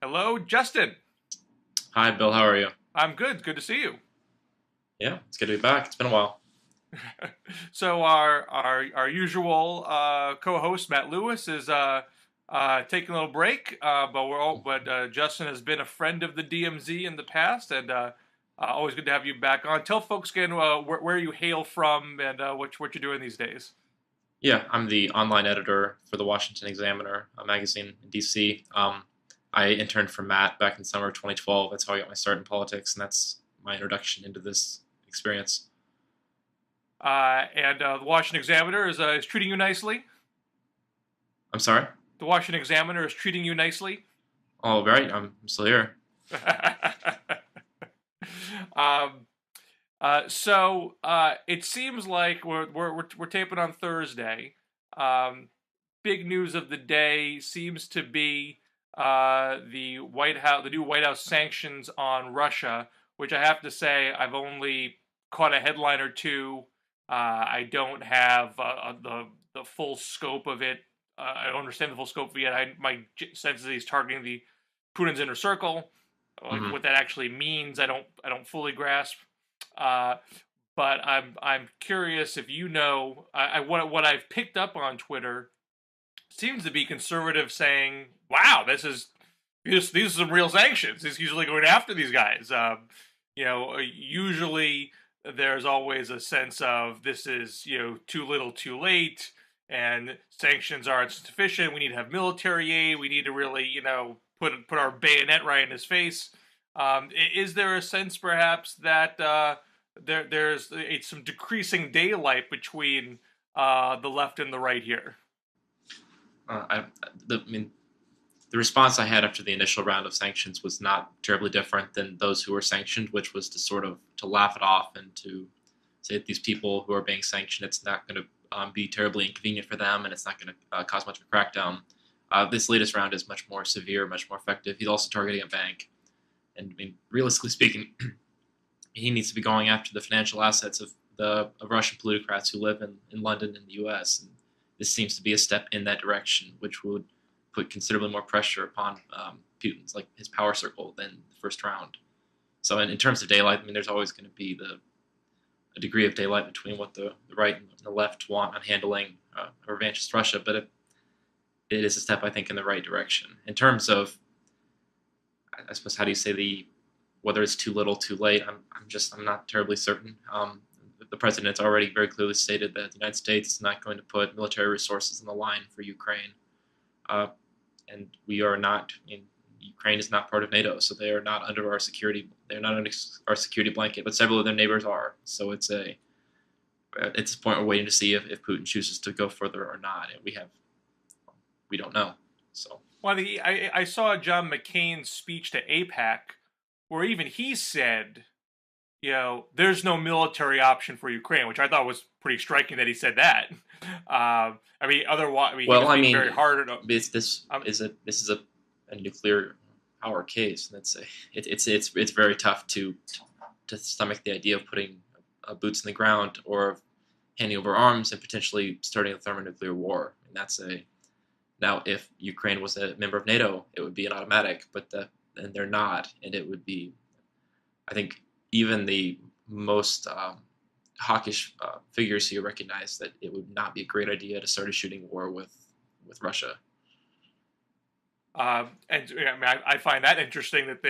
Hello, Justin. Hi, Bill. How are you? I'm good. Good to see you. Yeah, it's good to be back. It's been a while. So our usual co-host Matt Lewis is taking a little break, but Justin has been a friend of the DMZ in the past, and always good to have you back on. Tell folks again where you hail from and what you're doing these days. Yeah, I'm the online editor for the Washington Examiner, a magazine in DC. I interned for Matt back in summer of 2012. That's how I got my start in politics, and that's my introduction into this experience. And the Washington Examiner is treating you nicely. I'm sorry? The Washington Examiner is treating you nicely. All right, I'm still here. um, it seems like we're taping on Thursday. Um, Big news of the day seems to be the new White House sanctions on Russia, which I have to say I've only caught a headline or two. I don't have the full scope of it. I don't understand the full scope of it yet. My sense is he's targeting the Putin's inner circle. Like Hmm. what that actually means, I don't fully grasp. Uh, but I'm curious if you know. What I've picked up on Twitter seems to be conservative saying, "Wow, these are some real sanctions. He's usually going after these guys." Usually there's always a sense of this is too little, too late, and sanctions are insufficient. We need to have military aid. We need to really put our bayonet right in his face. Is there a sense perhaps that there's some decreasing daylight between the left and the right here? Uh, I, I mean, the response I had after the initial round of sanctions was not terribly different than those who were sanctioned, which was to sort of to laugh it off and to say that these people who are being sanctioned, it's not going to be terribly inconvenient for them, and it's not going to cause much of a crackdown. This latest round is much more severe, much more effective. He's also targeting a bank, and I mean, realistically speaking, he needs to be going after the financial assets of Russian plutocrats who live in London and the U.S. And this seems to be a step in that direction, which would put considerably more pressure upon Putin's like his power circle than the first round. So in terms of daylight, I mean, there's always going to be a degree of daylight between what the right and the left want on handling a revanchist Russia, but it is a step I think in the right direction. In terms of, I suppose, how do you say whether it's too little, too late? I'm not terribly certain. The president has already very clearly stated that the United States is not going to put military resources on the line for Ukraine, uh, and we are not. I mean, Ukraine is not part of NATO, so they are not under our security. They're not under our security blanket, but several of their neighbors are. So it's a point we're waiting to see if Putin chooses to go further or not, and we don't know. So Well, I saw John McCain's speech to APAC, where even he said, there's no military option for Ukraine, which I thought was pretty striking that he said that. Otherwise, he well, was I being mean, very hard. Um, this is a nuclear power case, and it's very tough to stomach the idea of putting boots in the ground or handing over arms and potentially starting a thermonuclear war. And that's a now if Ukraine was a member of NATO, it would be an automatic, and they're not, and it would be. I think even the most hawkish figures here recognize that it would not be a great idea to start a shooting war with Russia. I find that interesting that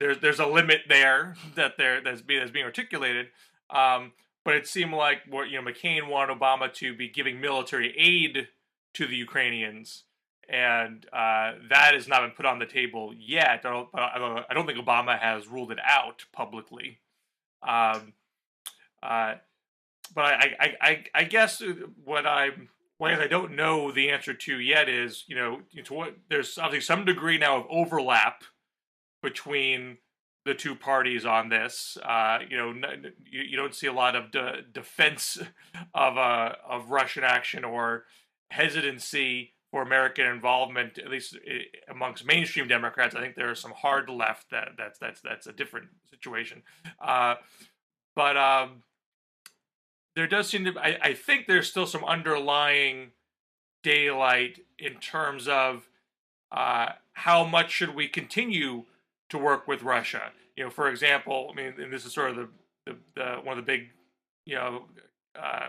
there's a limit there that's being articulated. But it seemed like McCain wanted Obama to be giving military aid to the Ukrainians, and that has not been put on the table yet. I don't think Obama has ruled it out publicly. Um, uh, but I guess what I don't know the answer to yet is to what there's obviously some degree now of overlap between the two parties on this. You don't see a lot of defense of Russian action or hesitancy for American involvement, at least amongst mainstream Democrats. I think there are some hard left that's a different situation. Uh, but there does seem to. I think there's still some underlying daylight in terms of how much should we continue to work with Russia? For example, I mean, and this is sort of the one of the big, you know, uh,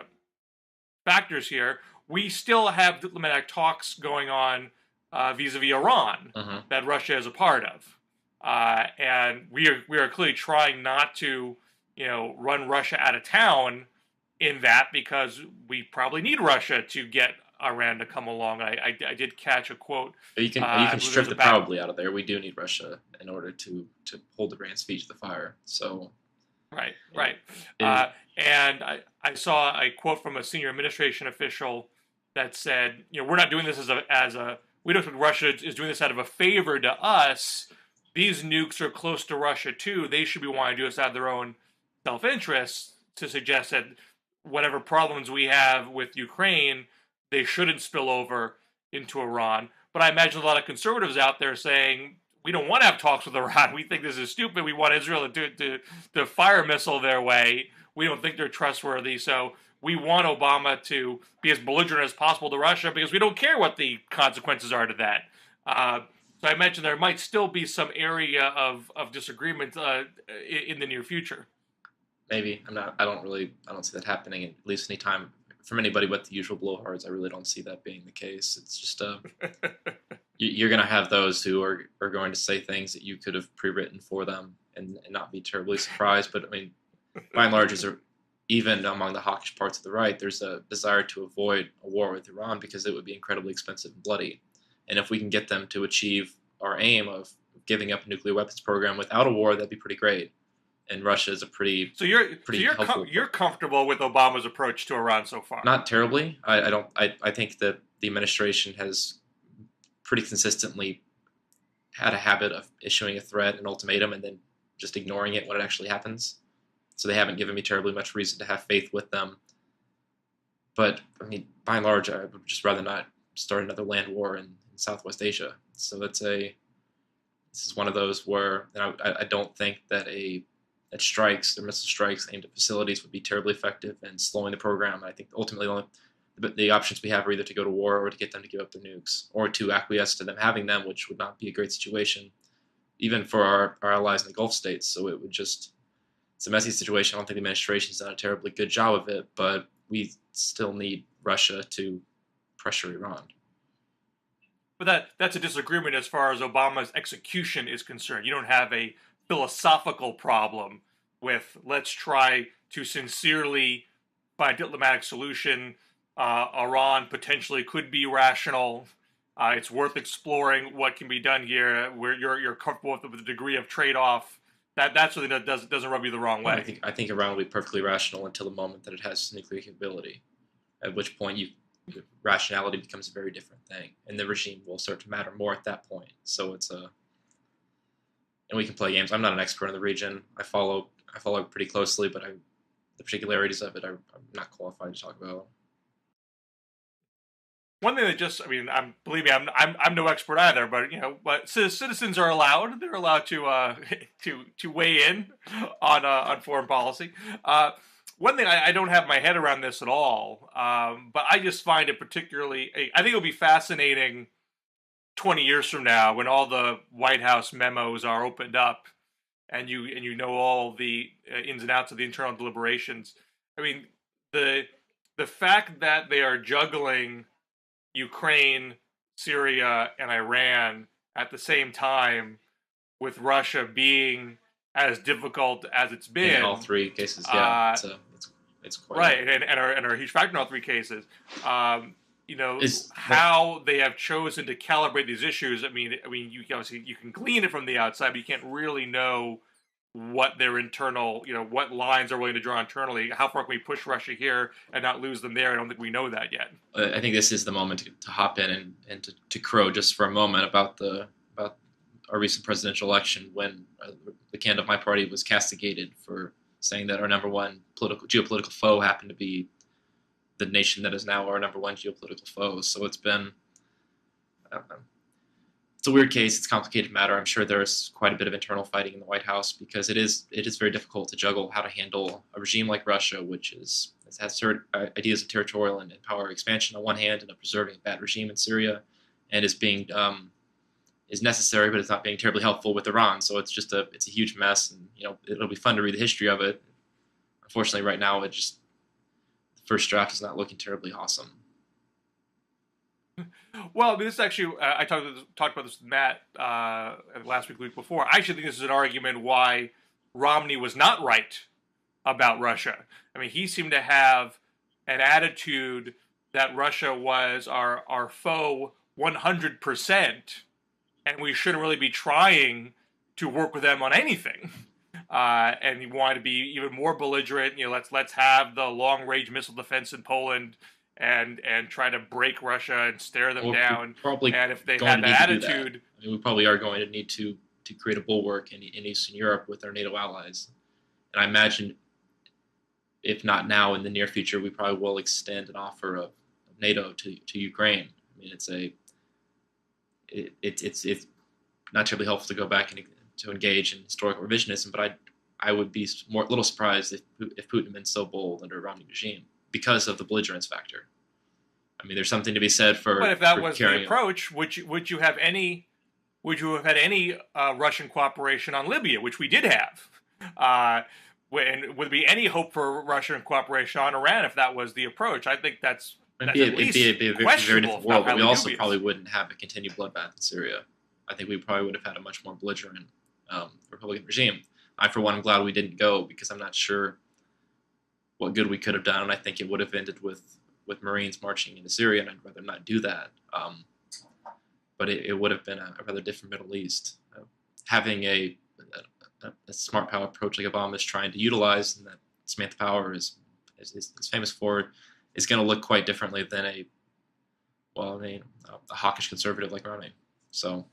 factors here. We still have diplomatic talks going on vis-a-vis Iran that Russia is a part of, and we are clearly trying not to, run Russia out of town in that, because we probably need Russia to get Iran to come along. I did catch a quote. You can strip the probably out of there. We do need Russia in order to hold Iran's feet to the fire. So right. And I saw a quote from a senior administration official that said, we're not doing this as a we don't think Russia is doing this out of a favor to us. These nukes are close to Russia too. They should be wanting to do this out of their own self-interest, to suggest that whatever problems we have with Ukraine, they shouldn't spill over into Iran. But I imagine a lot of conservatives out there saying, we don't want to have talks with Iran. We think this is stupid. We want Israel to fire a missile their way. We don't think they're trustworthy. So we want Obama to be as belligerent as possible to Russia, because we don't care what the consequences are to that. So I mentioned there might still be some area of disagreement in the near future. Maybe. I don't see that happening, at least any time from anybody but the usual blowhards. I really don't see that being the case. It's just you're going to have those who are going to say things that you could have pre-written for them and not be terribly surprised. But I mean, by and large, even among the hawkish parts of the right, there's a desire to avoid a war with Iran because it would be incredibly expensive and bloody. And if we can get them to achieve our aim of giving up a nuclear weapons program without a war, that'd be pretty great. And Russia is a pretty you're comfortable with Obama's approach to Iran so far? Not terribly. I think that the administration has pretty consistently had a habit of issuing a threat, an ultimatum, and then just ignoring it when it actually happens. So they haven't given me terribly much reason to have faith with them. But I mean, by and large, I would just rather not start another land war in Southwest Asia. So this is one of those where I don't think that strikes, or missile strikes aimed at facilities, would be terribly effective in slowing the program. I think ultimately the options we have are either to go to war or to get them to give up their nukes, or to acquiesce to them having them, which would not be a great situation, even for our allies in the Gulf states. So it's a messy situation. I don't think the administration's done a terribly good job of it, but we still need Russia to pressure Iran. But that's a disagreement as far as Obama's execution is concerned. You don't have a philosophical problem with, let's try to sincerely find a diplomatic solution. Iran potentially could be rational. It's worth exploring what can be done here, where you're comfortable with the degree of trade-off. That's something that doesn't rub you the wrong way. I think Iran will be perfectly rational until the moment that it has nuclear capability, at which point rationality becomes a very different thing, and the regime will start to matter more at that point. So and we can play games. I'm not an expert in the region. I follow it pretty closely, but the particularities of it, I'm not qualified to talk about. One thing that believe me, I'm no expert either, but citizens are allowed. They're allowed to to weigh in on foreign policy. One thing, I don't have my head around this at all, but I just find it particularly. I think it'll be fascinating 20 years from now, when all the White House memos are opened up, and you know all the ins and outs of the internal deliberations. I mean, the fact that they are juggling Ukraine, Syria, and Iran at the same time, with Russia being as difficult as it's been in all three cases. Yeah, it's quite right, and are a huge factor in all three cases. How they have chosen to calibrate these issues. I mean, you obviously you can glean it from the outside, but you can't really know what their internal, what lines are willing to draw internally. How far can we push Russia here and not lose them there? I don't think we know that yet. I think this is the moment to hop in and to crow just for a moment about our recent presidential election, when the candidate of my party was castigated for saying that our number one geopolitical foe happened to be the nation that is now our number one geopolitical foe. So it's been, I don't know. It's a weird case. It's a complicated matter. I'm sure there's quite a bit of internal fighting in the White House, because it is very difficult to juggle how to handle a regime like Russia, which has certain ideas of territorial and power expansion on one hand, and of preserving a bad regime in Syria, and is being is necessary, but it's not being terribly helpful with Iran. So it's just it's a huge mess, and it'll be fun to read the history of it. Unfortunately, right now the first draft is not looking terribly awesome. Well, this is actually I talked about this with Matt last week, the week before. I actually think this is an argument why Romney was not right about Russia. I mean, he seemed to have an attitude that Russia was our foe 100%, and we shouldn't really be trying to work with them on anything. And he wanted to be even more belligerent. Let's have the long-range missile defense in Poland and try to break Russia and stare them down. And if they had that attitude, I mean, we probably are going to need to create a bulwark in Eastern Europe with our NATO allies. And I imagine, if not now, in the near future, we probably will extend an offer of NATO to Ukraine. I mean, it's not terribly helpful to go back and to engage in historical revisionism, but I would be a little surprised if Putin had been so bold under a Romney regime because of the belligerence factor. I mean, there's something to be said for. But if that was the approach, would you have had any Russian cooperation on Libya, which we did have? Would there be any hope for Russian cooperation on Iran if that was the approach? I think it'd be a very different world, but we also probably wouldn't have a continued bloodbath in Syria. I think we probably would have had a much more belligerent Republican regime. I, for one, am glad we didn't go because I'm not sure what good we could have done. And I think it would have ended with Marines marching into Syria, and I'd rather not do that. But it would have been a rather different Middle East. Having a smart power approach like Obama is trying to utilize, and that Samantha Power is famous for, is going to look quite differently than a hawkish conservative like Romney. So,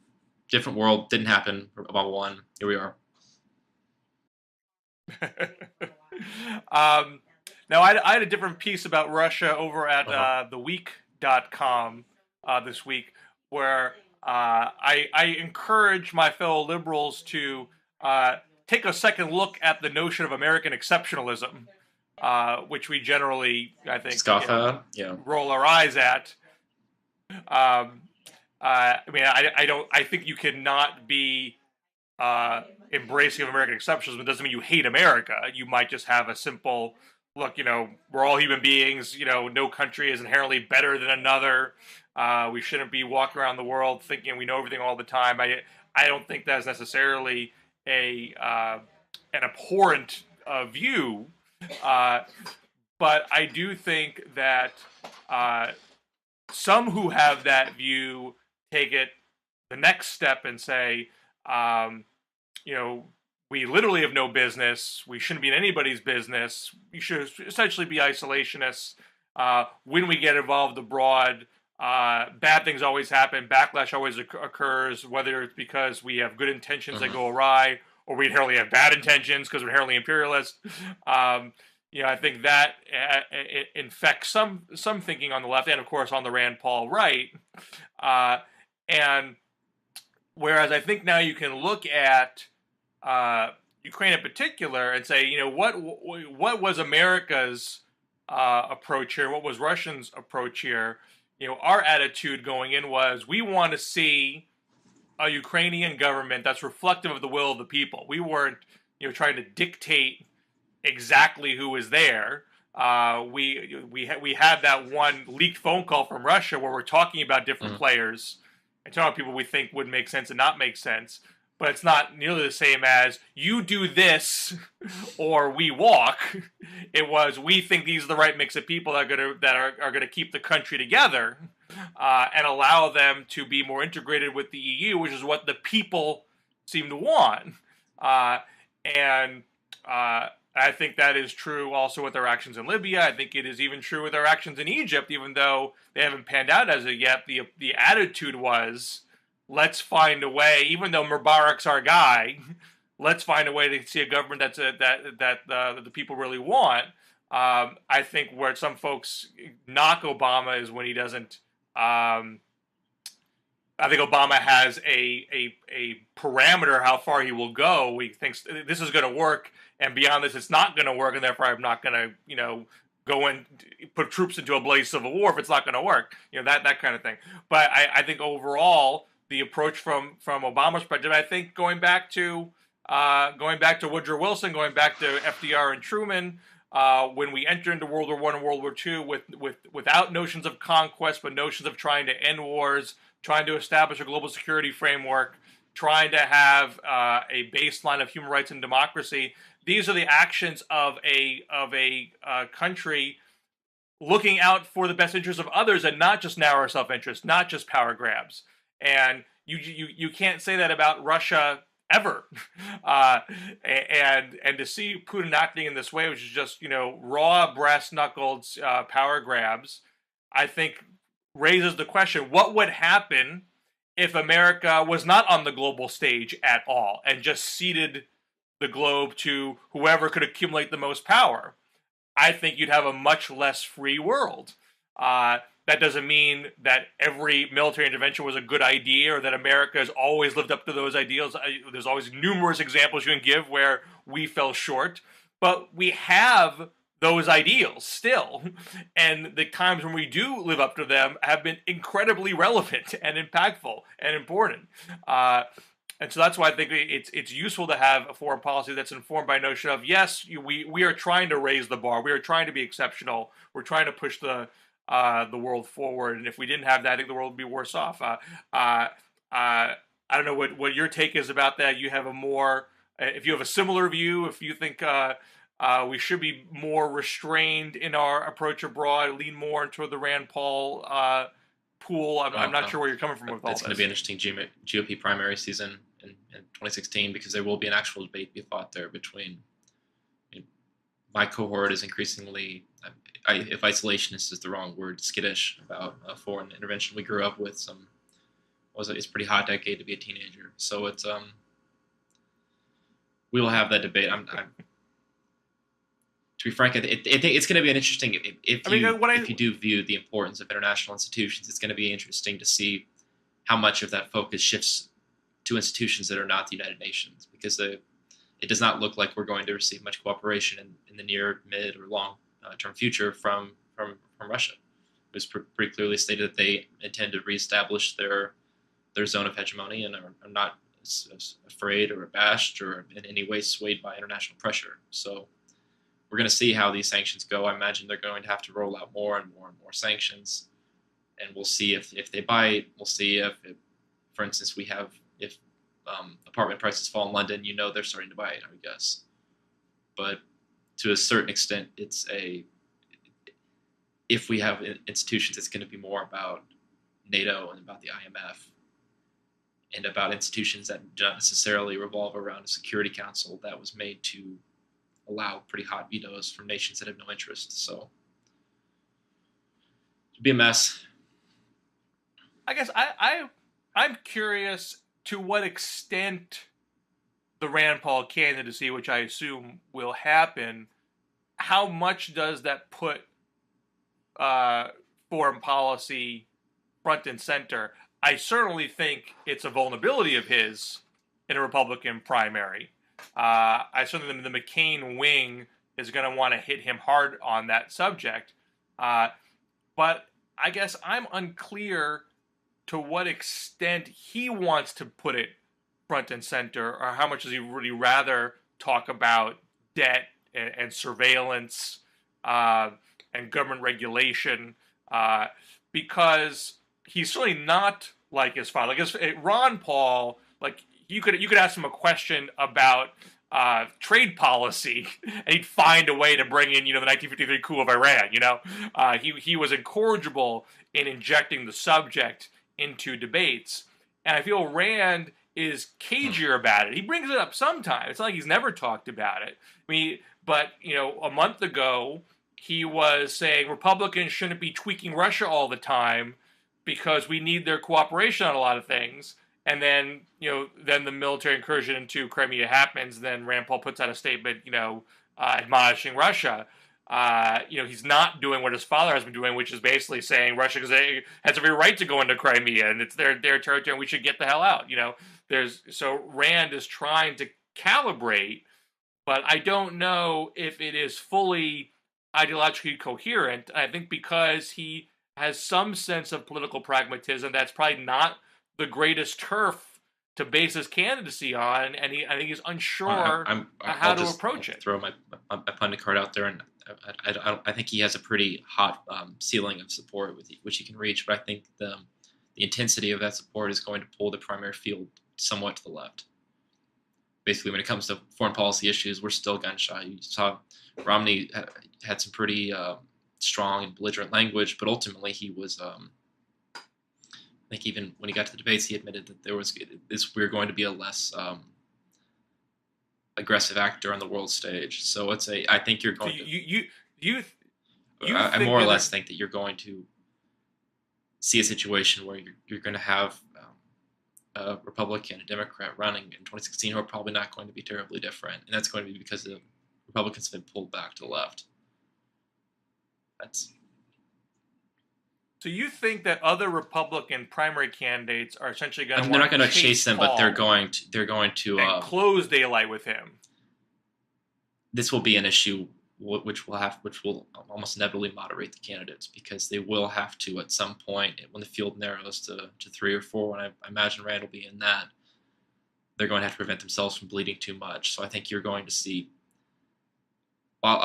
different world. Didn't happen. Obama won. Here we are. Now, I had a different piece about Russia over at theweek.com this week, where I encourage my fellow liberals to take a second look at the notion of American exceptionalism, which we generally, I think, roll our eyes at. I mean, I think you cannot be embracing of American exceptionalism. It doesn't mean you hate America. You might just have a simple look. We're all human beings. No country is inherently better than another. We shouldn't be walking around the world thinking we know everything all the time. I don't think that's necessarily an abhorrent view, but I do think that some who have that view take it the next step and say, we literally have no business. We shouldn't be in anybody's business. We should essentially be isolationists. When we get involved abroad, bad things always happen. Backlash always occurs, whether it's because we have good intentions that go awry, or we inherently have bad intentions because we're inherently imperialist. I think that infects some thinking on the left, and of course on the Rand Paul right. And whereas I think now you can look at Ukraine in particular and say, what was America's approach here? What was Russia's approach here? Our attitude going in was we want to see a Ukrainian government that's reflective of the will of the people. We weren't, trying to dictate exactly who was there. We had that one leaked phone call from Russia where we're talking about different players and talking about people we think would make sense and not make sense. But it's not nearly the same as you do this or we walk. It was we think these are the right mix of people that are gonna keep the country together and allow them to be more integrated with the EU, which is what the people seem to want. And I think that is true also with their actions in Libya. I think it is even true with their actions in Egypt, even though they haven't panned out as of yet. The attitude was, let's find a way, even though Mubarak's our guy, let's find a way to see a government that the people really want. I think where some folks knock Obama is when he doesn't. I think Obama has a parameter how far he will go. He thinks this is going to work, and beyond this, it's not going to work, and therefore I'm not going to, go and put troops into a bloody civil war if it's not going to work. That kind of thing. But I think overall, the approach from Obama's perspective. I think going back to Woodrow Wilson, going back to FDR and Truman, when we entered into World War I and World War II without notions of conquest, but notions of trying to end wars, trying to establish a global security framework, trying to have a baseline of human rights and democracy. These are the actions of a country looking out for the best interests of others and not just narrow self-interest, not just power grabs. And you can't say that about Russia ever. And to see Putin acting in this way, which is just, raw brass knuckled power grabs, I think raises the question: what would happen if America was not on the global stage at all and just ceded the globe to whoever could accumulate the most power? I think you'd have a much less free world. That doesn't mean that every military intervention was a good idea or that America has always lived up to those ideals. There's always numerous examples you can give where we fell short. But we have those ideals still. And the times when we do live up to them have been incredibly relevant and impactful and important. And so that's why I think it's useful to have a foreign policy that's informed by a notion of, yes, we are trying to raise the bar. We are trying to be exceptional. We're trying to push the world forward. And if we didn't have that, I think the world would be worse off. I don't know what your take is about that. You have if you have a similar view, if you think we should be more restrained in our approach abroad, lean more into the Rand Paul pool. I'm not sure where you're coming from with all this. It's going to be an interesting GOP primary season in 2016 because there will be an actual debate be fought there between. My cohort is increasingly, if isolationist is the wrong word, skittish about foreign intervention. We grew up with it's a pretty hot decade to be a teenager. So it's we will have that debate. To be frank, I think it's going to be an interesting. If you do view the importance of international institutions, it's going to be interesting to see how much of that focus shifts to institutions that are not the United Nations, because it does not look like we're going to receive much cooperation in the near, mid, or long term future from Russia. It was pretty clearly stated that they intend to reestablish their zone of hegemony and are not afraid or abashed or in any way swayed by international pressure. So we're going to see how these sanctions go. I imagine they're going to have to roll out more and more and more sanctions, and we'll see if they bite. We'll see for instance, if apartment prices fall in London, they're starting to bite, I would guess. But to a certain extent, if we have institutions, it's going to be more about NATO and about the IMF and about institutions that do not necessarily revolve around a Security Council that was made to allow pretty hot vetoes from nations that have no interest. So it'd be a mess. I guess I'm curious to what extent the Rand Paul candidacy, which I assume will happen, how much does that put foreign policy front and center? I certainly think it's a vulnerability of his in a Republican primary. I certainly think the McCain wing is going to want to hit him hard on that subject. But I guess I'm unclear to what extent he wants to put it front and center, or how much does he really rather talk about debt and surveillance and government regulation, because he's certainly not like his father. Ron Paul, you could ask him a question about trade policy, and he'd find a way to bring in, the 1953 coup of Iran. He was incorrigible in injecting the subject into debates, and I feel Rand is cagier about it. He brings it up sometimes. It's not like he's never talked about it. But a month ago he was saying Republicans shouldn't be tweaking Russia all the time because we need their cooperation on a lot of things. And then, then the military incursion into Crimea happens. Then Rand Paul puts out a statement, admonishing Russia. He's not doing what his father has been doing, which is basically saying Russia has every right to go into Crimea and it's their territory and we should get the hell out. So Rand is trying to calibrate, but I don't know if it is fully ideologically coherent. I think because he has some sense of political pragmatism, that's probably not the greatest turf to base his candidacy on, and I think he's unsure how to approach it. Throw my pundit card out there, and I think he has a pretty hot ceiling of support which he can reach, but I think the intensity of that support is going to pull the primary field somewhat to the left. Basically, when it comes to foreign policy issues, we're still gun shy. You saw Romney had some pretty strong and belligerent language, but ultimately he was. I think even when he got to the debates, he admitted that we were going to be a less aggressive actor on the world stage. So I think you're going I more or less think that you're going to see a situation where you're going to have a Republican, a Democrat running in 2016 who are probably not going to be terribly different, and that's going to be because the Republicans have been pulled back to the left. So you think that other Republican primary candidates are essentially going to? They're not going to chase him, but they're going to and close daylight with him. This will be an issue which will almost inevitably moderate the candidates, because they will have to at some point, when the field narrows to 3 or 4, and I imagine Rand will be in that, they're going to have to prevent themselves from bleeding too much. So I think you're going to see. Well,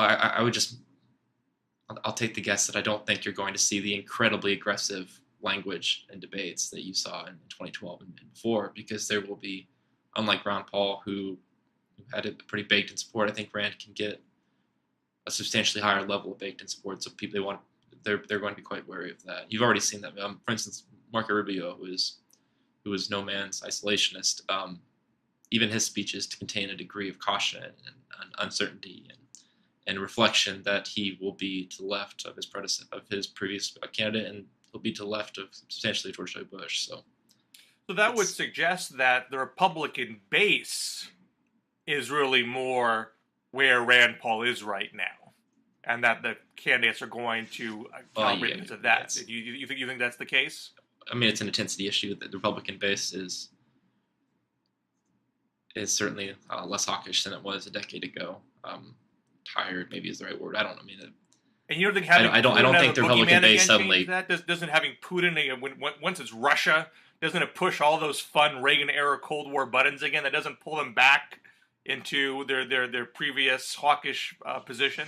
I'll take the guess that I don't think you're going to see the incredibly aggressive language and debates that you saw in 2012 and before, because there will be, unlike Ron Paul, who had it pretty baked in support, I think Rand can get a substantially higher level of baked in support. So people they're going to be quite wary of that. You've already seen that. For instance, Marco Rubio, who is no man's isolationist, even his speeches contain a degree of caution and uncertainty and reflection that he will be to the left of his previous candidate, and he'll be to the left of substantially George W. Bush. So that would suggest that the Republican base is really more where Rand Paul is right now, and that the candidates are going to calibrate into that. You think that's the case? I mean, it's an intensity issue. That the Republican base is certainly less hawkish than it was a decade ago. Tired, maybe is the right word. I don't know. I mean, and you don't think having I don't think the Republican base suddenly doesn't having Putin once it's Russia, doesn't it push all those fun Reagan era Cold War buttons again? That doesn't pull them back into their previous hawkish position?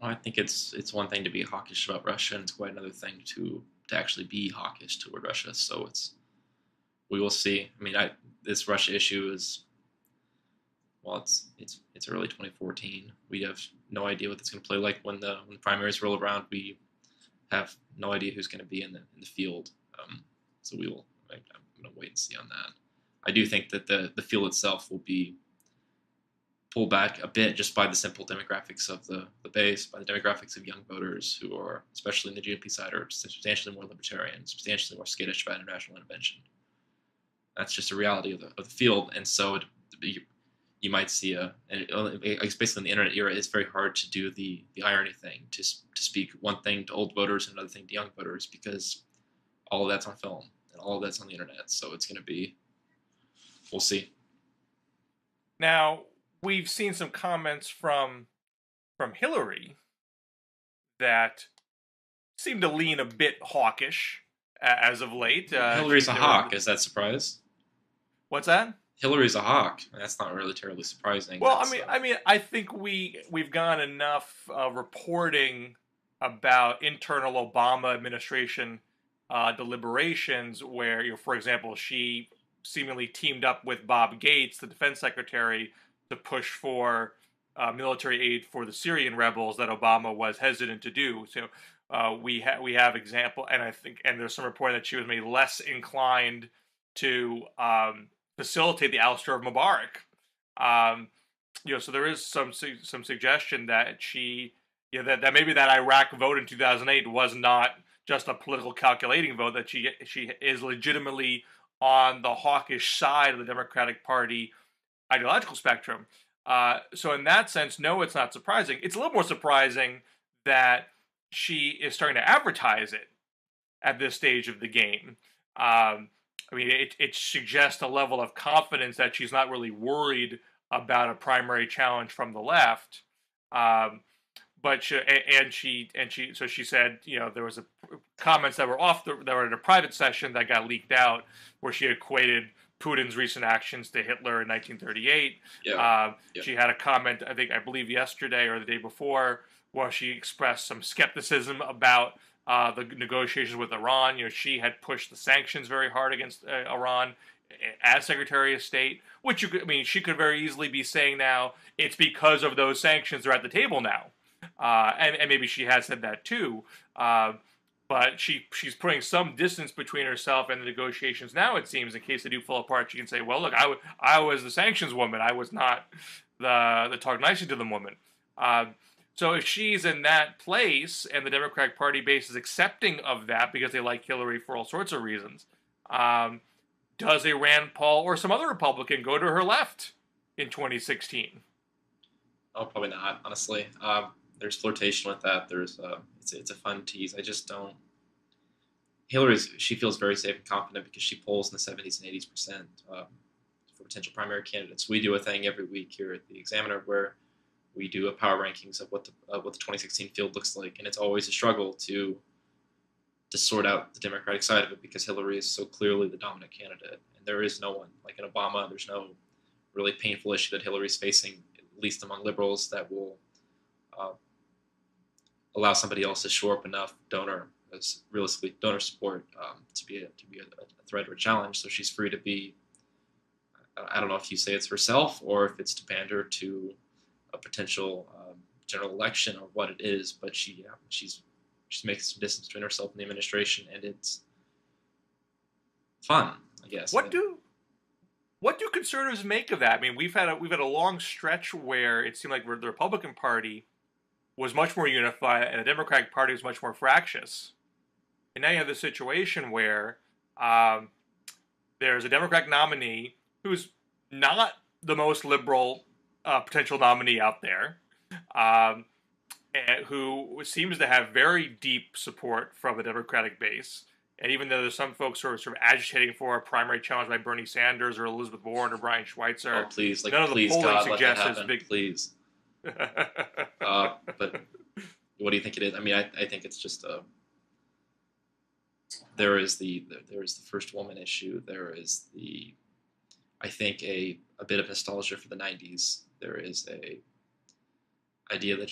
Well, I think it's one thing to be hawkish about Russia, and it's quite another thing to actually be hawkish toward Russia. So we will see. I mean, this Russia issue is, well, it's early 2014. We have no idea what it's going to play like when the primaries roll around. We have no idea who's going to be in the field. So I'm going to wait and see on that. I do think that the field itself will be pulled back a bit just by the simple demographics of the base, by the demographics of young voters who are, especially in the GOP side, are substantially more libertarian, substantially more skittish about international intervention. That's just a reality of the field, and so you might see basically in the internet era, it's very hard to do the irony thing, to speak one thing to old voters and another thing to young voters, because all of that's on film and all of that's on the internet. So it's going to be, we'll see. Now, we've seen some comments from Hillary that seem to lean a bit hawkish as of late. Hillary's a hawk. Is that surprise? What's that? Hillary's a hawk. That's not really terribly surprising. Well, I think we've gotten enough reporting about internal Obama administration deliberations where, for example, she seemingly teamed up with Bob Gates, the defense secretary, to push for military aid for the Syrian rebels that Obama was hesitant to do. So we have example, and there's some reporting that she was made less inclined to facilitate the ouster of Mubarak. So there is some suggestion that she, that maybe that Iraq vote in 2008 was not just a political calculating vote, that she is legitimately on the hawkish side of the Democratic Party ideological spectrum. So in that sense, no, it's not surprising. It's a little more surprising that she is starting to advertise it at this stage of the game. It suggests a level of confidence that she's not really worried about a primary challenge from the left. but so she said, there was comments that were that were in a private session that got leaked out, where she equated Putin's recent actions to Hitler in 1938. Yeah. She had a comment, I believe yesterday or the day before, where she expressed some skepticism about the negotiations with Iran. She had pushed the sanctions very hard against Iran as Secretary of State, which she could very easily be saying now it's because of those sanctions they're at the table now, and maybe she has said that too. But she's putting some distance between herself and the negotiations now. It seems, in case they do fall apart, she can say, "Well, look, I was the sanctions woman. I was not the talk nicely to them woman." So if she's in that place, and the Democratic Party base is accepting of that because they like Hillary for all sorts of reasons, does a Rand Paul or some other Republican go to her left in 2016? Oh, probably not. Honestly, there's flirtation with that. There's it's a fun tease. I just don't. She feels very safe and confident because she polls in the 70s and 80s% for potential primary candidates. We do a thing every week here at the Examiner where we do a power rankings of what the 2016 field looks like, and it's always a struggle to sort out the Democratic side of it because Hillary is so clearly the dominant candidate, and there is no one like in Obama. There's no really painful issue that Hillary's facing, at least among liberals, that will allow somebody else to shore up enough realistically donor support to be a threat or a challenge. So she's free to be. I don't know if you say it's herself or if it's to pander to a potential general election or what it is, but she's making some distance between herself and the administration, and it's fun, I guess. What do conservatives make of that? I mean, we've had a long stretch where it seemed like the Republican Party was much more unified and the Democratic Party was much more fractious. And now you have this situation where there's a Democratic nominee who's not the most liberal potential nominee out there, who seems to have very deep support from the Democratic base. And even though there's some folks who are sort of agitating for a primary challenge by Bernie Sanders or Elizabeth Warren or Brian Schweitzer, please, none of the polling God, suggests let that happen, please. But what do you think it is? I mean, I think it's just there is the first woman issue. There is I think a bit of nostalgia for the 90s. There is a idea that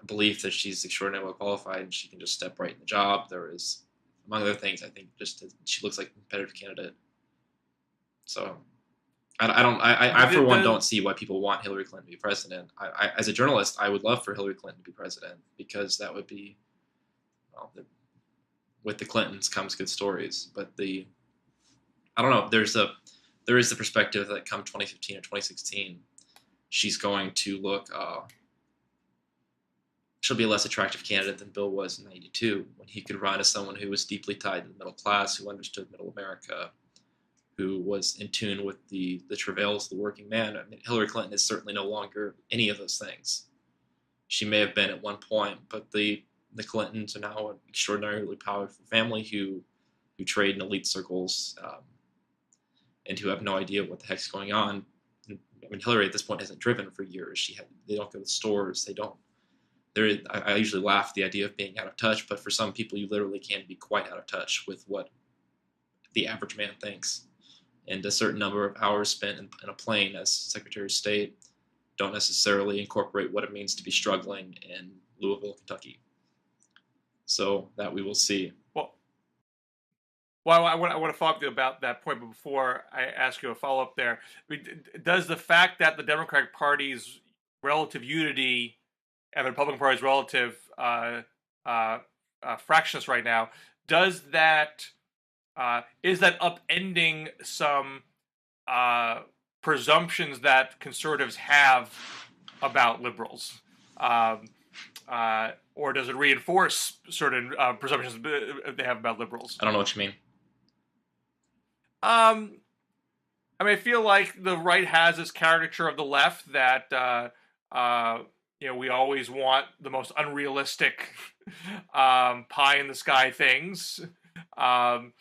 a belief that she's extraordinarily well qualified and she can just step right in the job. There is, among other things, I think just she looks like a competitive candidate. So I for one don't see why people want Hillary Clinton to be president. I as a journalist, I would love for Hillary Clinton to be president because that would be, with the Clintons comes good stories. But I don't know. There is the perspective that come 2015 or 2016, she's going to look. She'll be a less attractive candidate than Bill was in '92, when he could run as someone who was deeply tied to the middle class, who understood middle America, who was in tune with the travails of the working man. I mean, Hillary Clinton is certainly no longer any of those things. She may have been at one point, but the Clintons are now an extraordinarily powerful family who trade in elite circles and who have no idea what the heck's going on. I mean, Hillary at this point hasn't driven for years. They don't go to stores. They don't. I usually laugh at the idea of being out of touch, but for some people, you literally can be quite out of touch with what the average man thinks. And a certain number of hours spent in a plane as Secretary of State don't necessarily incorporate what it means to be struggling in Louisville, Kentucky. So that we will see. Well, I want to follow up about that point, but before I ask you a follow-up there, I mean, does the fact that the Democratic Party's relative unity and the Republican Party's relative fractionness right now, is that upending some presumptions that conservatives have about liberals? Or does it reinforce certain presumptions they have about liberals? I don't know what you mean. I mean, I feel like the right has this caricature of the left that we always want the most unrealistic pie in the sky things, and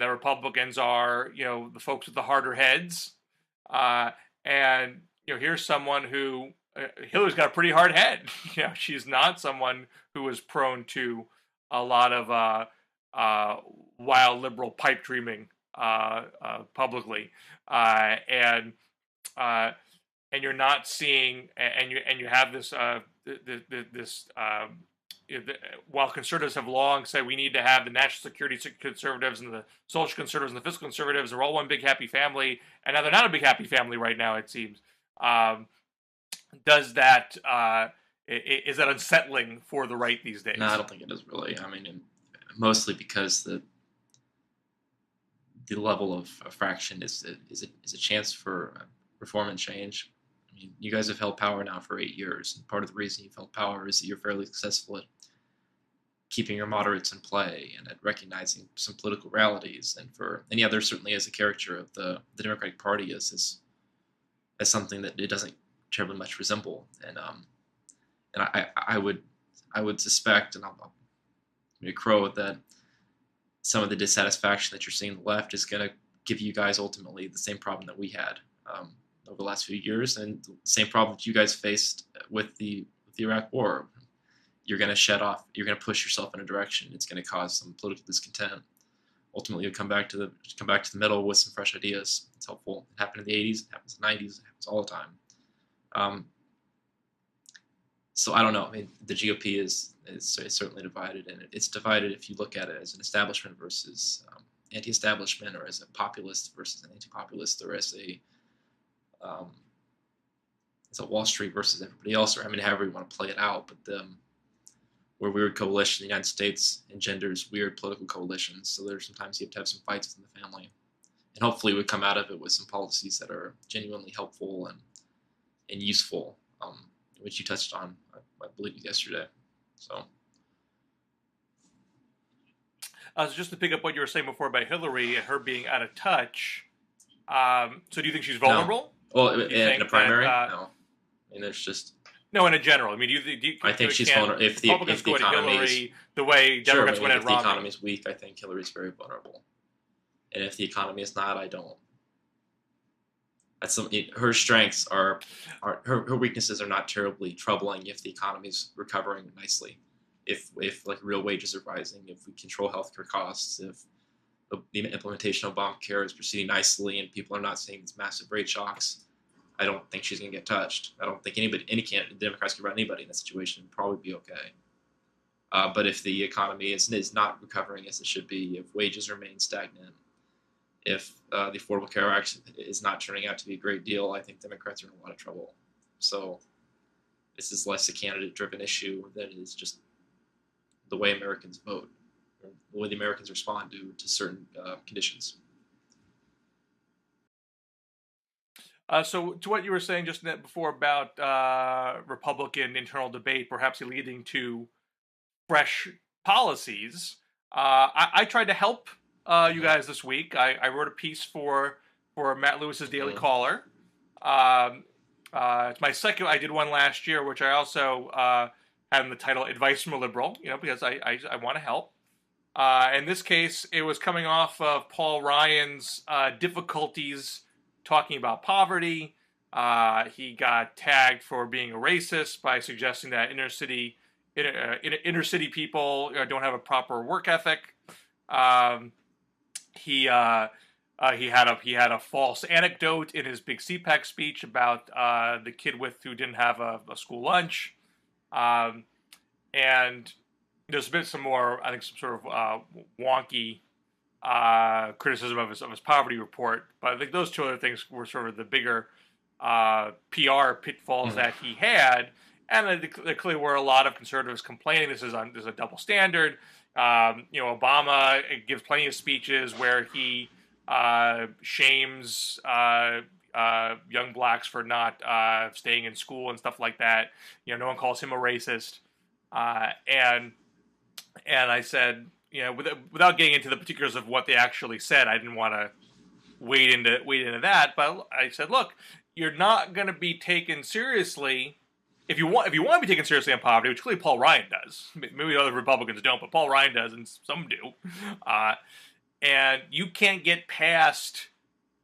the Republicans are the folks with the harder heads, and here's someone who Hillary's got a pretty hard head. She's not someone who is prone to a lot of wild liberal pipe dreaming publicly, and uh, and you're not seeing, and you have this this while conservatives have long said we need to have the national security conservatives and the social conservatives and the fiscal conservatives are all one big happy family, and now they're not a big happy family right now, it seems. Does that is that unsettling for the right these days? No, I don't think it is really. I mean, mostly because the level of fraction is a chance for reform and change. I mean, you guys have held power now for 8 years, and part of the reason you've held power is that you're fairly successful at keeping your moderates in play and at recognizing some political realities. And for any other, certainly as a caricature of the Democratic Party as something that it doesn't terribly much resemble. And I would suspect, and I'll crow that some of the dissatisfaction that you're seeing on the left is going to give you guys ultimately the same problem that we had over the last few years, and the same problem that you guys faced with the Iraq War. You're going to shut off. You're going to push yourself in a direction. It's going to cause some political discontent. Ultimately, you'll come back to the middle with some fresh ideas. It's helpful. It happened in the 80s. It happens in the 90s. It happens all the time. So I don't know. I mean, the GOP is certainly divided, and it's divided if you look at it as an establishment versus anti-establishment, or as a populist versus an anti-populist, or as a Wall Street versus everybody else, or I mean, however you want to play it out. But where weird coalition in the United States engenders weird political coalitions, so there's sometimes you have to have some fights within the family, and hopefully we come out of it with some policies that are genuinely helpful and useful, which you touched on, I believe, yesterday. So just to pick up what you were saying before about Hillary and her being out of touch, so do you think she's vulnerable? No. Well, in a primary, no. I mean, there's just... No, in a general. I mean, do you I think she's vulnerable. If the economy Hillary the way Democrats went at Romney. If the economy is weak, I think Hillary's very vulnerable. And if the economy is not, I don't. Her strengths are her weaknesses are not terribly troubling if the economy's recovering nicely. If like real wages are rising, if we control healthcare costs, if the implementation of Obamacare is proceeding nicely and people are not seeing these massive rate shocks, I don't think she's going to get touched. I don't think any Democrats can run anybody in that situation and probably be okay. But if the economy is not recovering as it should be, if wages remain stagnant, if the Affordable Care Act is not turning out to be a great deal, I think Democrats are in a lot of trouble. So this is less a candidate-driven issue than it is just the way Americans vote, or the way the Americans respond to certain conditions. So to what you were saying just before about Republican internal debate perhaps leading to fresh policies, I tried to help you guys this week. I wrote a piece for Matt Lewis's Daily Caller. It's my second. I did one last year, which I also had in the title "Advice from a Liberal," because I want to help. In this case, it was coming off of Paul Ryan's difficulties talking about poverty. He got tagged for being a racist by suggesting that inner city people don't have a proper work ethic. He had a false anecdote in his big CPAC speech about the kid who didn't have a school lunch, and there's been some more, I think, some sort of wonky criticism of his poverty report. But I think those two other things were sort of the bigger PR pitfalls that he had, and there clearly were a lot of conservatives complaining there's a double standard. Obama gives plenty of speeches where he shames young blacks for not staying in school and stuff like that. No one calls him a racist. And I said, without getting into the particulars of what they actually said, I didn't want to wade into that. But I said, look, you're not going to be taken seriously. If you want to be taken seriously on poverty, which clearly Paul Ryan does, maybe other Republicans don't, but Paul Ryan does, and some do, and you can't get past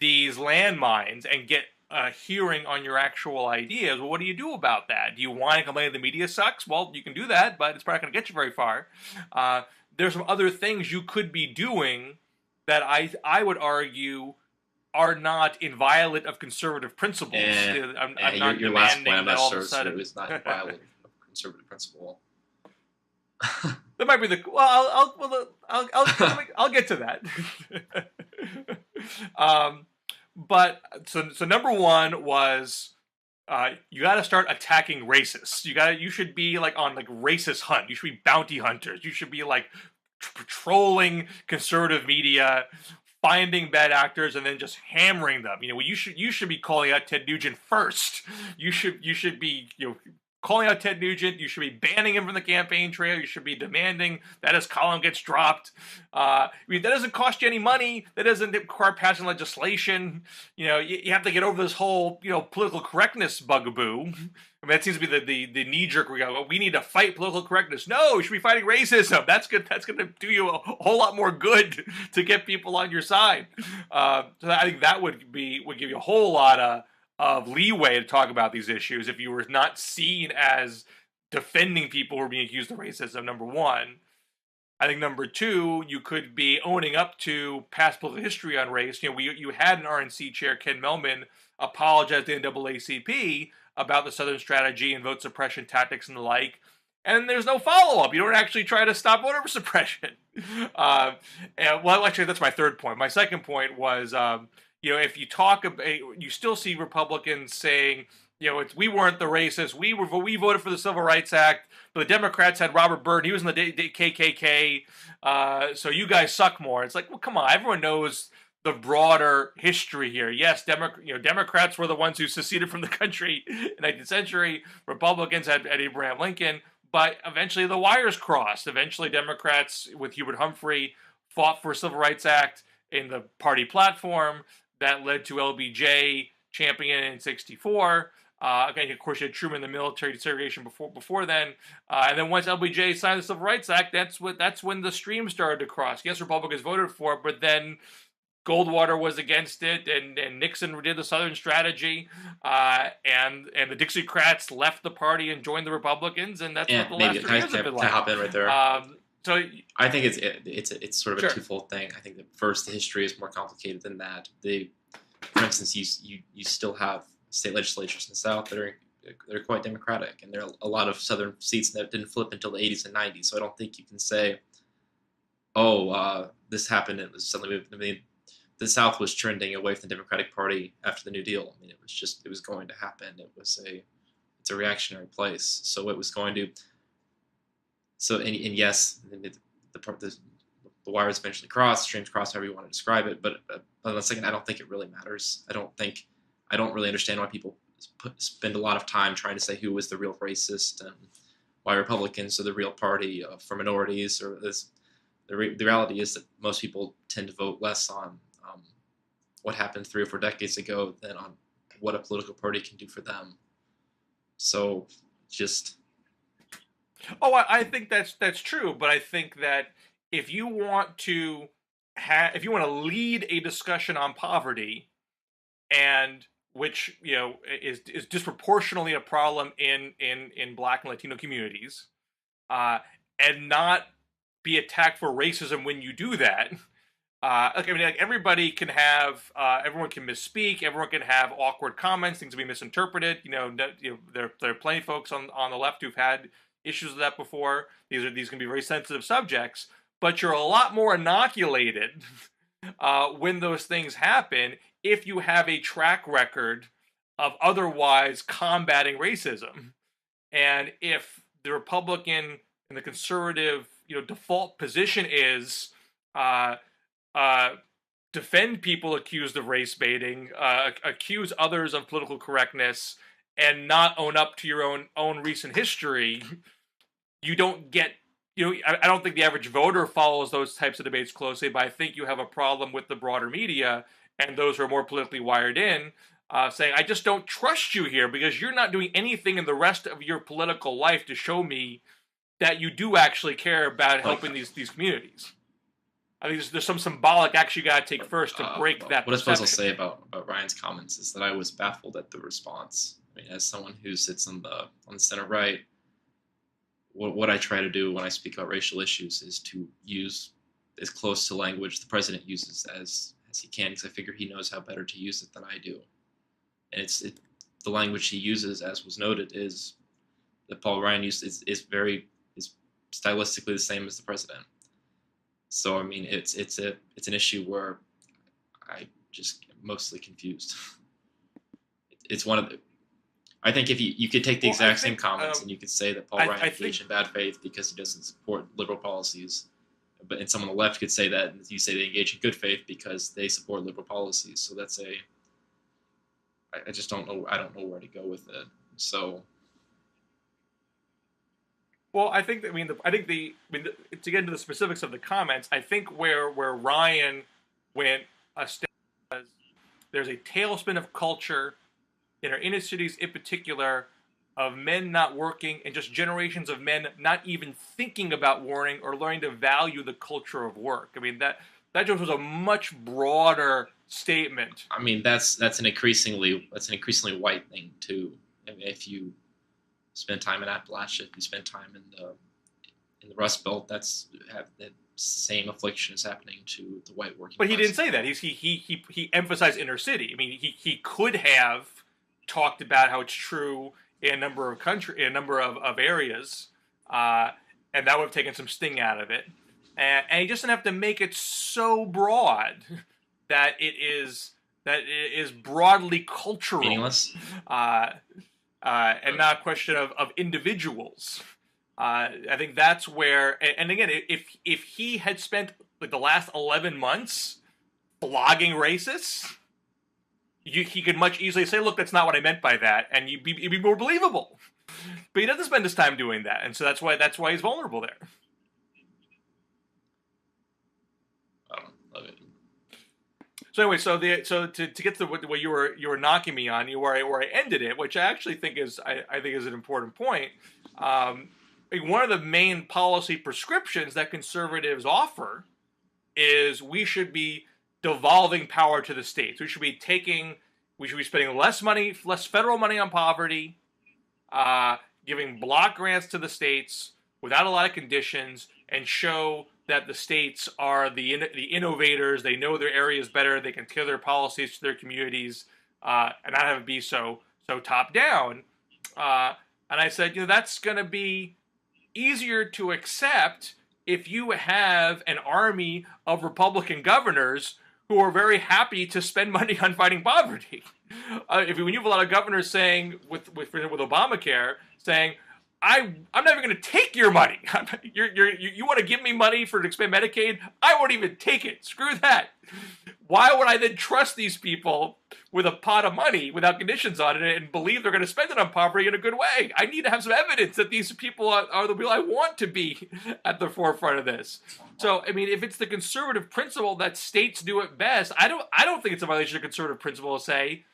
these landmines and get a hearing on your actual ideas, well, what do you do about that? Do you whine and complain the media sucks? Well, you can do that, but it's probably not going to get you very far. There's some other things you could be doing that I would argue are not inviolate of conservative principles. I'm not your last point, demanding I'm that not all sure of a sudden it was not inviolate of conservative principle. That might be the I'll get to that. But so number one was you got to start attacking racists. You should be like on like racist hunt. You should be bounty hunters. You should be like patrolling conservative media, finding bad actors and then just hammering them. You know, you should be calling out Ted Nugent first. You should be calling out Ted Nugent. You should be banning him from the campaign trail. You should be demanding that his column gets dropped. I mean, that doesn't cost you any money. That doesn't require passing legislation. You know, you have to get over this whole, political correctness bugaboo. I mean, that seems to be the knee-jerk. We need to fight political correctness. No, we should be fighting racism. That's good. That's going to do you a whole lot more good to get people on your side. So I think that would give you a whole lot of leeway to talk about these issues if you were not seen as defending people who are being accused of racism, number one. I think number two, you could be owning up to past political history on race. You had an RNC chair, Ken Mellman, apologize to the NAACP about the Southern strategy and vote suppression tactics and the like, and there's no follow-up. You don't actually try to stop voter suppression. Actually, that's my third point. My second point was, if you talk about, you still see Republicans saying, we weren't the racists. We voted for the Civil Rights Act, but the Democrats had Robert Byrd. He was in the KKK. So you guys suck more. It's like, well, come on. Everyone knows the broader history here. Yes, Democrats were the ones who seceded from the country in the 19th century. Republicans had Abraham Lincoln, but eventually the wires crossed. Eventually, Democrats with Hubert Humphrey fought for a Civil Rights Act in the party platform. That led to LBJ championing in '64. Again, of course, you had Truman in the military desegregation before then. And then once LBJ signed the Civil Rights Act, that's when the stream started to cross. Yes, Republicans voted for it, but then Goldwater was against it, and Nixon did the Southern strategy, and the Dixiecrats left the party and joined the Republicans, and that's what the last 3 years have been like. Can I hop in right there? So I think it's sort of sure. a twofold thing. I think that first, the history is more complicated than that. For instance, you still have state legislatures in the South that are quite democratic, and there are a lot of Southern seats that didn't flip until the 80s and 90s. So I don't think you can say, this happened and it was suddenly moved. I mean, the South was trending away from the Democratic Party after the New Deal. I mean, it was going to happen. It's a reactionary place. So it was going to. So and yes, the wires eventually crossed, streams crossed, however you want to describe it. But on the second, I don't think it really matters. I don't really understand why people spend a lot of time trying to say who was the real racist and why Republicans are the real party for minorities. Or the reality is that most people tend to vote less on what happened 3 or 4 decades ago than on what a political party can do for them. So just. Oh, I think that's true, but I think that if you want to lead a discussion on poverty, and which is disproportionately a problem in Black and Latino communities, and not be attacked for racism when you do that. Everybody can have, everyone can misspeak, everyone can have awkward comments, things can be misinterpreted. There are plenty of folks on the left who've had issues with that before. These can be very sensitive subjects, but you're a lot more inoculated when those things happen if you have a track record of otherwise combating racism. And if the Republican and the conservative, default position is defend people accused of race baiting, accuse others of political correctness, and not own up to your own recent history, you don't get. I don't think the average voter follows those types of debates closely, but I think you have a problem with the broader media and those who are more politically wired in, saying, I just don't trust you here because you're not doing anything in the rest of your political life to show me that you do actually care about helping these communities. I think there's some symbolic action you got to take first to break that What I suppose I'll perception. say about Ryan's comments is that I was baffled at the response. I mean, as someone who sits on the center right, what I try to do when I speak about racial issues is to use as close to language the president uses as he can, because I figure he knows how better to use it than I do. And the language he uses, as was noted, is that Paul Ryan used is stylistically the same as the president. So I mean, it's an issue where I just am mostly confused. It's one of the. I think if you could take the exact same comments and you could say that Paul Ryan engaged in bad faith because he doesn't support liberal policies, and someone on the left could say that, and you say they engage in good faith because they support liberal policies. So that's I just don't know. I don't know where to go with it. So. Well, I think to get into the specifics of the comments, I think where Ryan went a step was there's a tailspin of culture in our inner cities in particular of men not working and just generations of men not even thinking about working or learning to value the culture of work. I mean, that just was a much broader statement. I mean, that's an increasingly white thing too. I mean, if you spend time in Appalachia, if you spend time in the Rust Belt, that same affliction is happening to the white working. But he didn't say that. He emphasized inner city. I mean, he could have talked about how it's true in a number of areas, and that would have taken some sting out of it. And he just didn't have to make it so broad that it is broadly cultural, meaningless, and not a question of individuals. I think that's where, and again, if he had spent like the last 11 months blogging racists, he could much easily say, look, that's not what I meant by that, and it'd be more believable. But he doesn't spend his time doing that, and so that's why he's vulnerable there. Love it. So anyway, so to get to what you were knocking me on, where I ended it, which I actually think is an important point. One of the main policy prescriptions that conservatives offer is we should be devolving power to the states. We should be spending less federal money on poverty, giving block grants to the states without a lot of conditions, and show that the states are the innovators. They know their areas better. They can tailor their policies to their communities, and not have it be so top down. And I said, that's going to be easier to accept if you have an army of Republican governors who are very happy to spend money on fighting poverty. When you have a lot of governors saying, with Obamacare, saying, I'm never going to take your money. You want to give me money to expand Medicaid? I won't even take it. Screw that. Why would I then trust these people with a pot of money without conditions on it and believe they're going to spend it on poverty in a good way? I need to have some evidence that these people are the people I want to be at the forefront of this. So, I mean, if it's the conservative principle that states do it best, I don't think it's a violation of conservative principle to say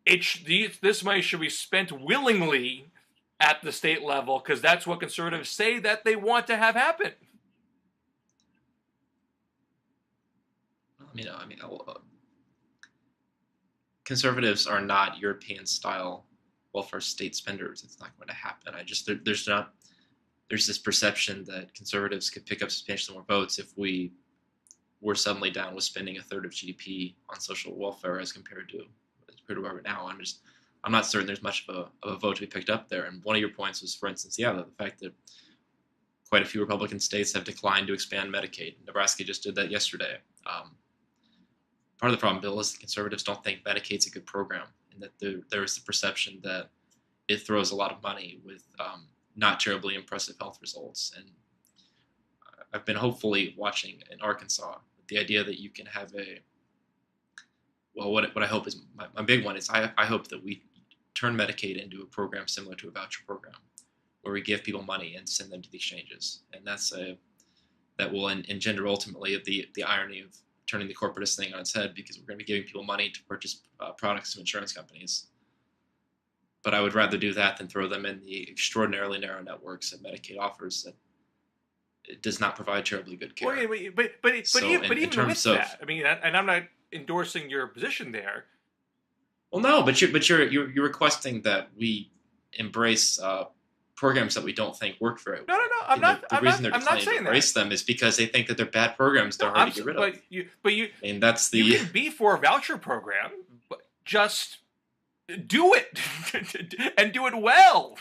this money should be spent willingly at the state level, because that's what conservatives say that they want to have happen. Conservatives are not European-style welfare state spenders. It's not going to happen. There's this perception that conservatives could pick up substantially more votes if we were suddenly down with spending a third of GDP on social welfare as compared to where we're now. I'm not certain there's much of a vote to be picked up there. And one of your points was, for instance, the fact that quite a few Republican states have declined to expand Medicaid. Nebraska just did that yesterday. Part of the problem, Bill, is that conservatives don't think Medicaid's a good program, and that there is the perception that it throws a lot of money with not terribly impressive health results. And I've been hopefully watching in Arkansas the idea that you can have what I hope is my big one is I hope that we turn Medicaid into a program similar to a voucher program, where we give people money and send them to the exchanges, and that will engender ultimately the irony of turning the corporatist thing on its head, because we're going to be giving people money to purchase products from insurance companies. But I would rather do that than throw them in the extraordinarily narrow networks that Medicaid offers. That it does not provide terribly good care. Well, but So even in terms with of, that, I mean, and I'm not endorsing your position there. well, no, but you're requesting that we embrace programs that we don't think work very No, no, well. no. I'm And not. the reason they're I'm not declining to saying that. embrace them is because they think that they're bad programs. They're No, hard to get rid of. but you, I mean, that's you the can be for a voucher program, but just do it and do it well.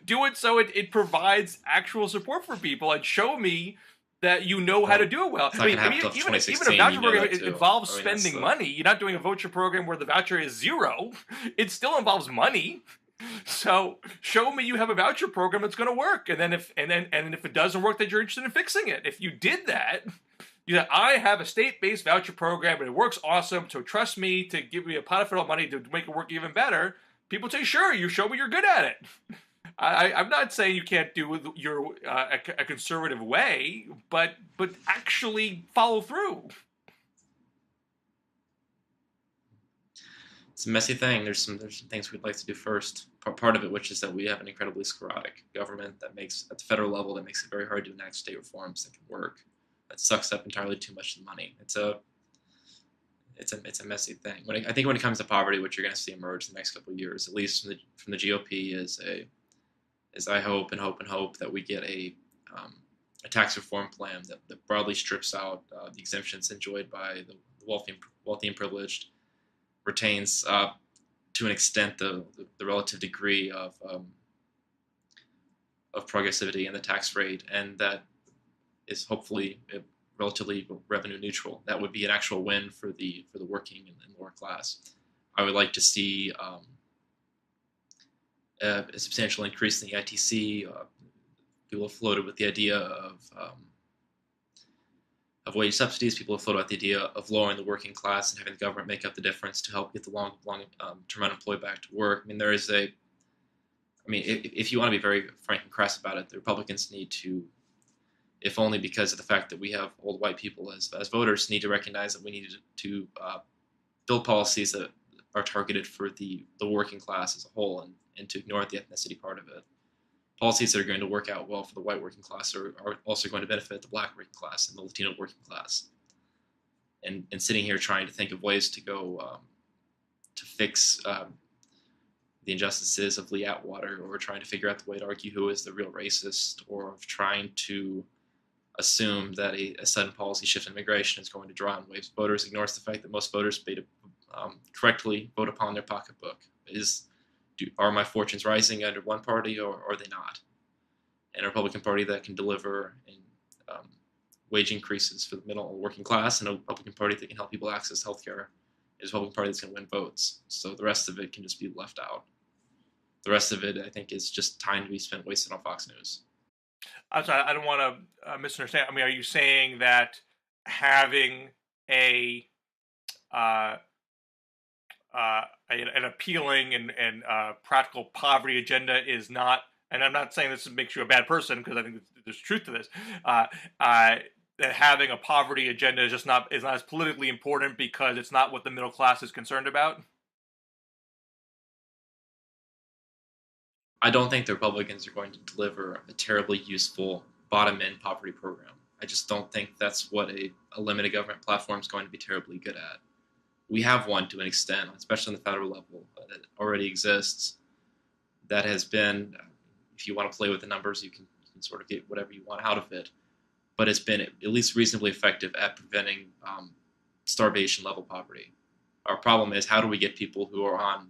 Do it so it provides actual support for people and show me that you know how to do it well. it's not gonna happen until Even a 2016, voucher you know program that it too. involves I mean, that's spending the- money. You're not doing a voucher program where the voucher is zero. It still involves money. So show me you have a voucher program that's going to work, and then if it doesn't work, that you're interested in fixing it. If you did that, you know, I have a state-based voucher program and it works awesome. So trust me to give me a pot of federal money to make it work even better. People say, sure, you show me you're good at it. I'm not saying you can't do your a conservative way, but actually follow through. It's a messy thing. There's some things we'd like to do first. Part of it, which is that we have an incredibly sclerotic government that makes, at the federal level, that makes it very hard to enact state reforms that can work. That sucks up entirely too much of the money. It's a messy thing. I think when it comes to poverty, what you're going to see emerge in the next couple of years, at least from the GOP, is I hope that we get a tax reform plan that broadly strips out the exemptions enjoyed by the wealthy and privileged, retains to an extent the relative degree of progressivity in the tax rate, and that is hopefully relatively revenue neutral. That would be an actual win for the working and lower class. I would like to see a substantial increase in the ITC. People have floated with the idea of wage subsidies. People have floated out the idea of lowering the working class and having the government make up the difference to help get the long-term unemployed back to work. I mean, if you want to be very frank and crass about it, the Republicans need to, if only because of the fact that we have old white people as voters, need to recognize that we need to build policies that are targeted for the working class as a whole, and to ignore the ethnicity part of it. Policies that are going to work out well for the white working class are also going to benefit the black working class and the Latino working class. And sitting here trying to think of ways to go to fix the injustices of Lee Atwater, or trying to figure out the way to argue who is the real racist, or of trying to assume that a sudden policy shift in immigration is going to draw in waves of voters, ignores the fact that most voters correctly vote upon their pocketbook. Are my fortunes rising under one party, or are they not? And a Republican Party that can deliver wage increases for the middle and working class, and a Republican Party that can help people access healthcare, is a Republican Party that's going to win votes. So the rest of it can just be left out. The rest of it, I think, is just time to be spent wasted on Fox News. I'm sorry, I don't want to misunderstand. I mean, are you saying that having an appealing and practical poverty agenda is not, and I'm not saying this makes you a bad person, because I think there's truth to this, that having a poverty agenda is not as politically important because it's not what the middle class is concerned about? I don't think the Republicans are going to deliver a terribly useful bottom-end poverty program. I just don't think that's what a limited government platform is going to be terribly good at. We have one to an extent, especially on the federal level, that already exists, that has been, if you want to play with the numbers, you can sort of get whatever you want out of it, but it's been at least reasonably effective at preventing starvation-level poverty. Our problem is, how do we get people who are on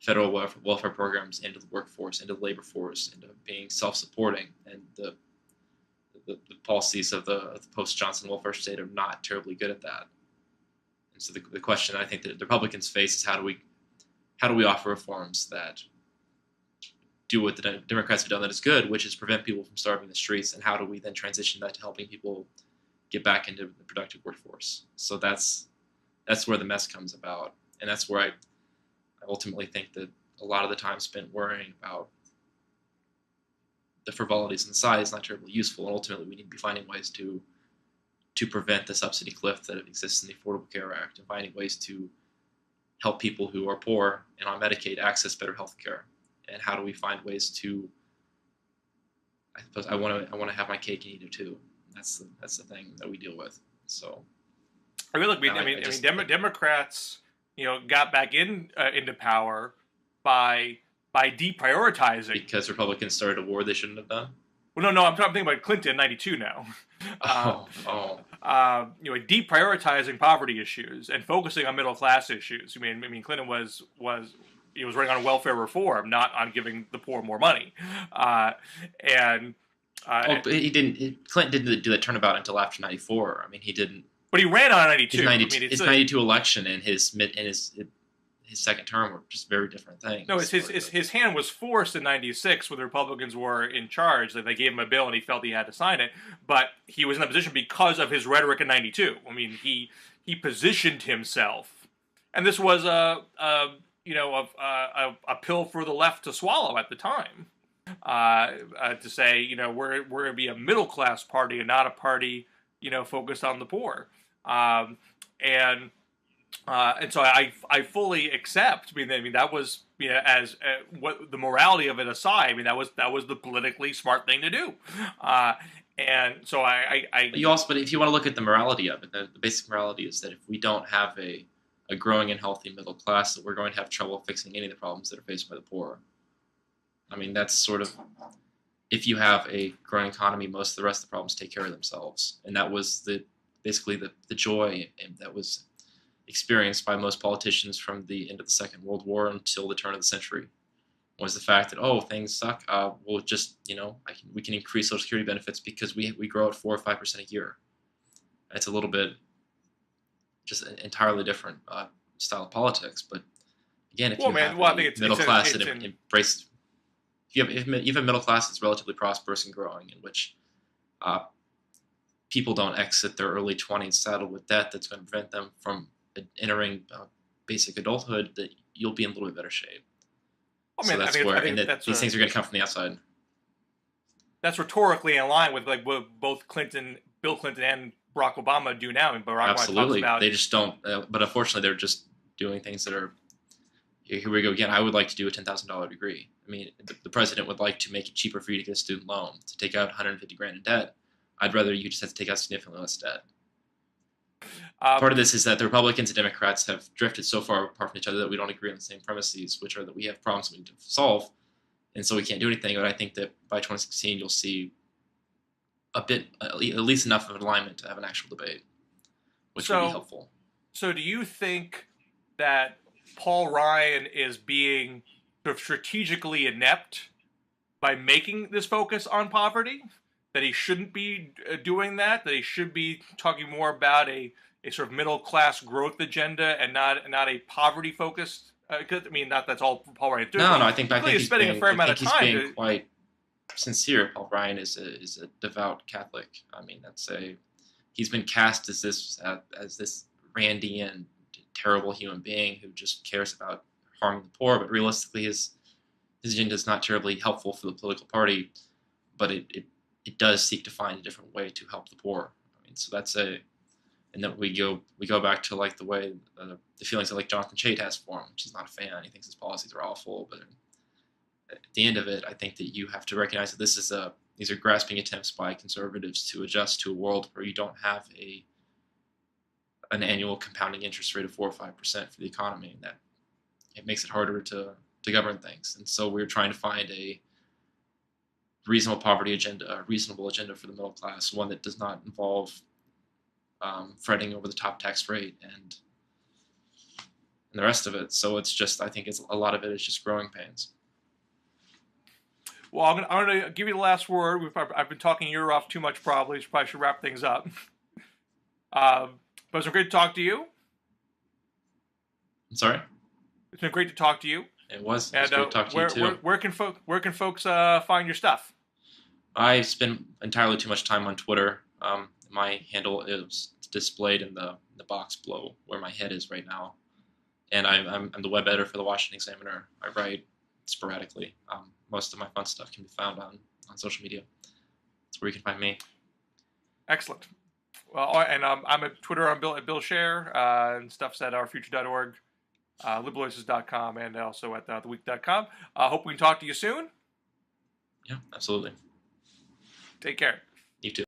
federal welfare programs into the workforce, into the labor force, into being self-supporting? And the policies of the post-Johnson welfare state are not terribly good at that. And so the question I think that the Republicans face is, how do we offer reforms that do what the Democrats have done that is good, which is prevent people from starving in the streets, and how do we then transition that to helping people get back into the productive workforce? So that's where the mess comes about, and that's where I ultimately think that a lot of the time spent worrying about the frivolities on the side is not terribly useful, and ultimately we need to be finding ways to prevent the subsidy cliff that exists in the Affordable Care Act, and finding ways to help people who are poor and on Medicaid access better health care. And how do we find ways to, I suppose I want to have my cake and eat it too. That's the thing that we deal with. So I mean, look, no, Democrats, got back into power by deprioritizing. because Republicans started a war they shouldn't have done. Well, no, I'm thinking about Clinton in '92 now. Deprioritizing poverty issues and focusing on middle class issues. I mean, Clinton was running on welfare reform, not on giving the poor more money. But he didn't. Clinton didn't do that turnabout until after '94. I mean, he didn't. But he ran on '92. His '92 election and his second term were just very different things. No, his hand was forced in '96 when the Republicans were in charge. That they gave him a bill and he felt he had to sign it. But he was in that position because of his rhetoric in '92. I mean, he positioned himself, and this was a pill for the left to swallow at the time. To say, we're going to be a middle class party and not a party, focused on the poor. And so I fully accept. I mean that was as what the morality of it aside. I mean that was the politically smart thing to do. And so but if you want to look at the morality of it, the basic morality is that if we don't have a growing and healthy middle class, that we're going to have trouble fixing any of the problems that are faced by the poor. I mean, that's sort of, if you have a growing economy, most of the rest of the problems take care of themselves. And that was basically the joy that was experienced by most politicians from the end of the Second World War until the turn of the century, was the fact that, things suck, we'll just, we can increase Social Security benefits because we grow at 4 or 5% a year. It's a little bit just an entirely different style of politics. But again, if you have a middle class that embraces, if you have a middle class that's relatively prosperous and growing, in which people don't exit their early 20s saddled with debt that's going to prevent them from entering basic adulthood, that you'll be in a little bit better shape. So that's these things are going to come from the outside. That's rhetorically in line with like what both Bill Clinton and Barack Obama do now. And Barack Absolutely, talks about, they just don't. But unfortunately, they're just doing things that are. Here we go again. I would like to do a $10,000 degree. I mean, the president would like to make it cheaper for you to get a student loan, to take out $150,000 in debt. I'd rather you just have to take out significantly less debt. Part of this is that the Republicans and Democrats have drifted so far apart from each other that we don't agree on the same premises, which are that we have problems we need to solve, and so we can't do anything. But I think that by 2016, you'll see at least enough of an alignment to have an actual debate, which would be helpful. So do you think that Paul Ryan is being sort of strategically inept by making this focus on poverty? That he shouldn't be doing that? That he should be talking more about a sort of middle class growth agenda and not a poverty focused? Not that's all Paul Ryan is doing. No, I think he's spending a fair amount of time. He's being quite sincere. Paul Ryan is a devout Catholic. I mean, he's been cast as this Randian, terrible human being who just cares about harming the poor. But realistically, his agenda is not terribly helpful for the political party. But it does seek to find a different way to help the poor. I mean, so and then we go back to like the way the feelings that like Jonathan Chait has for him, which he's not a fan. He thinks his policies are awful, but at the end of it, I think that you have to recognize that these are grasping attempts by conservatives to adjust to a world where you don't have an annual compounding interest rate of 4 or 5% for the economy, and that it makes it harder to govern things. And so we're trying to find a reasonable poverty agenda, a reasonable agenda for the middle class, one that does not involve fretting over the top tax rate and the rest of it. So it's just, I think a lot of it is just growing pains. Well, I'm going to give you the last word. I've been talking your ear off too much, probably. Probably should wrap things up. But it's been great to talk to you. I'm sorry? It's been great to talk to you. It was great to talk to you too. Where can folks find your stuff? I spend entirely too much time on Twitter. My handle is displayed in the box below where my head is right now, and I'm the web editor for the Washington Examiner. I write sporadically. Most of my fun stuff can be found on social media. That's where you can find me. Excellent. Well, and I'm at Twitter. I'm Bill Scher, and stuff's at ourfuture.org. liberalvoices.com, and also at theweek.com. Hope we can talk to you soon. Yeah, absolutely. Take care.